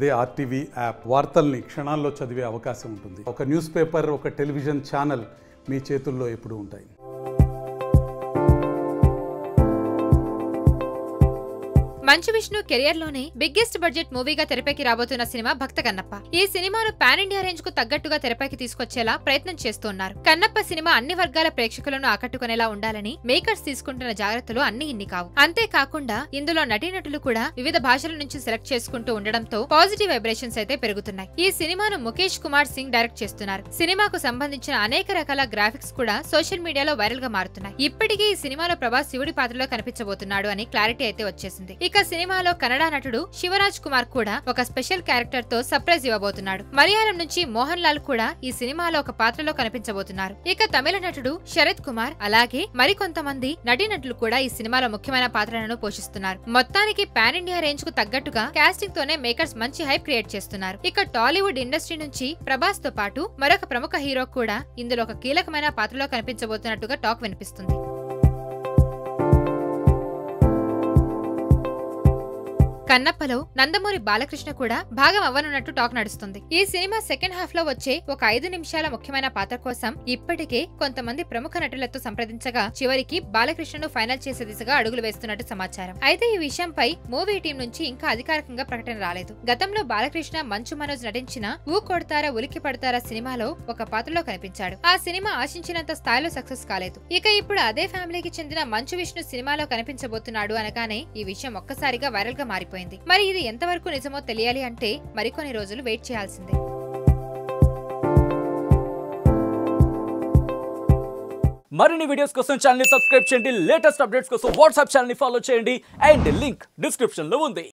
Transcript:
అదే RTV app వార్తల్ని క్షణాల్లో చదివే అవకాశం ఉంటుంది. ఒక న్యూస్ పేపర్, ఒక టెలివిజన్ ఛానల్ మీ చేతుల్లో ఎప్పుడూ ఉంటాయి. మంచు విష్ణు కెరియర్ లోనే బిగ్గెస్ట్ బడ్జెట్ మూవీగా తెరపైకి రాబోతున్న సినిమా భక్త కన్నప్ప. ఈ సినిమాను పాన్ ఇండియా రేంజ్ కు తగ్గట్టుగా తెరపైకి తీసుకొచ్చేలా ప్రయత్నం చేస్తున్నారు. కన్నప్ప సినిమా అన్ని వర్గాల ప్రేక్షకులను ఆకట్టుకునేలా ఉండాలని మేకర్స్ తీసుకుంటున్న జాగ్రత్తలు అన్ని ఇన్ని కావు. అంతేకాకుండా ఇందులో నటీనటులు కూడా వివిధ భాషల నుంచి సెలెక్ట్ చేసుకుంటూ ఉండడంతో పాజిటివ్ వైబ్రేషన్స్ అయితే పెరుగుతున్నాయి. ఈ సినిమాను ముఖేష్ కుమార్ సింగ్ డైరెక్ట్ చేస్తున్నారు. సినిమాకు సంబంధించిన అనేక రకాల గ్రాఫిక్స్ కూడా సోషల్ మీడియాలో వైరల్ గా మారుతున్నాయి. ఇప్పటికీ ఈ సినిమాలో ప్రభాస్ శివుడి పాత్రలో కనిపించబోతున్నాడు అని క్లారిటీ అయితే వచ్చేసింది. ఇక సినిమాలో కన్నడ నటుడు శివరాజ్ కుమార్ కూడా ఒక స్పెషల్ క్యారెక్టర్ తో సర్ప్రైజ్ ఇవ్వబోతున్నాడు. మలయాళం నుంచి మోహన్ లాల్ కూడా ఈ సినిమాలో ఒక పాత్రలో కనిపించబోతున్నారు. ఇక తమిళ నటుడు శరత్ కుమార్ అలాగే మరికొంతమంది నటీనటులు కూడా ఈ సినిమాలో ముఖ్యమైన పాత్రలను పోషిస్తున్నారు. మొత్తానికి పాన్ ఇండియా రేంజ్ కు తగ్గట్టుగా కాస్టింగ్ తోనే మేకర్స్ మంచి హైప్ క్రియేట్ చేస్తున్నారు. ఇక టాలీవుడ్ ఇండస్ట్రీ నుంచి ప్రభాస్ తో పాటు మరొక ప్రముఖ హీరో కూడా ఇందులో ఒక కీలకమైన పాత్రలో కనిపించబోతున్నట్టుగా టాక్ వినిపిస్తుంది. కన్నప్పలో నందమూరి బాలకృష్ణ కూడా భాగం అవ్వనున్నట్టు టాక్ నడుస్తుంది. ఈ సినిమా సెకండ్ హాఫ్ లో వచ్చే ఒక 5 నిమిషాల ముఖ్యమైన పాత్ర కోసం ఇప్పటికే కొంతమంది ప్రముఖ నటులతో సంప్రదించగా చివరికి బాలకృష్ణను ఫైనల్ చేసే దిశగా అడుగులు వేస్తున్నట్టు సమాచారం. అయితే ఈ విషయంపై మూవీ టీం నుంచి ఇంకా అధికారికంగా ప్రకటన రాలేదు. గతంలో బాలకృష్ణ మంచు మనోజ్ నటించిన ఊ కొడతారా ఉలికి పడతారా సినిమాలో ఒక పాత్రలో కనిపించాడు. ఆ సినిమా ఆశించినంత స్థాయిలో సక్సెస్ కాలేదు. ఇక ఇప్పుడు అదే ఫ్యామిలీకి చెందిన మంచు విష్ణు సినిమాలో కనిపించబోతున్నాడు అనగానే ఈ విషయం ఒక్కసారిగా వైరల్ గా మారిపోయింది. మరి ఇది ఎంతవరకు నిజమో తెలియాలి అంటే మరికొన్ని రోజులు వెయిట్ చేయాల్సిందే. మరిన్ని వీడియోస్ కోసం ఛానల్ ని సబ్స్క్రైబ్ చేయండి. లేటెస్ట్ అప్డేట్స్ కోసం వాట్సాప్ ఛానల్ ని ఫాలో చేయండి. అండ్ లింక్ డిస్క్రిప్షన్ లో ఉంది.